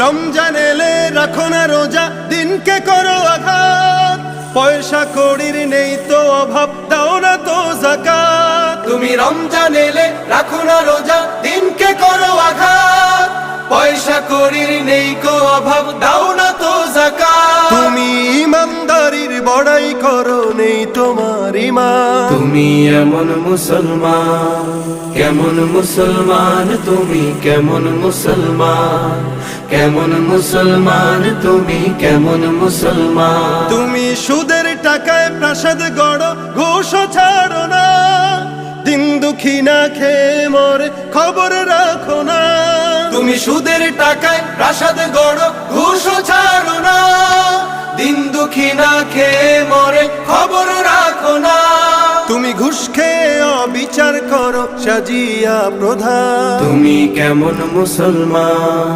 রমজান এলে রাখো না রোজা, দিনকে করো আঘাত। পয়সা কড়ির নেই তো অভাব, দাও না তো যাকাত। তুমি রমজান এলে রাখো না রোজা, দিনকে করো আঘাত। পয়সা কড়ির নেই কো অভাব, দাও না তো যাকাত। তুমি ইমানদারির বড়াই করো, নেই তোমার ঈমান। তুমি এমন মুসলমান, কেমন মুসলমান তুমি, কেমন মুসলমান, কেমন মুসলমান তুমি, কেমন মুসলমান। তুমি সুদের টাকায় প্রাসাদ গড়ো, ঘুষও ছাড়ো না। দিন দুঃখী না খেয়ে মরে, খবর রাখো না। তুমি সুদের টাকায় প্রাসাদ গড়ো, ঘুষও ছাড়ো না। দিন দুঃখী না খেয়ে মরে, খবর রাখো না। তুমি ঘুষ খেয়ে অবিচার করো, সাজিয়া প্রধান। তুমি কেমন মুসলমান।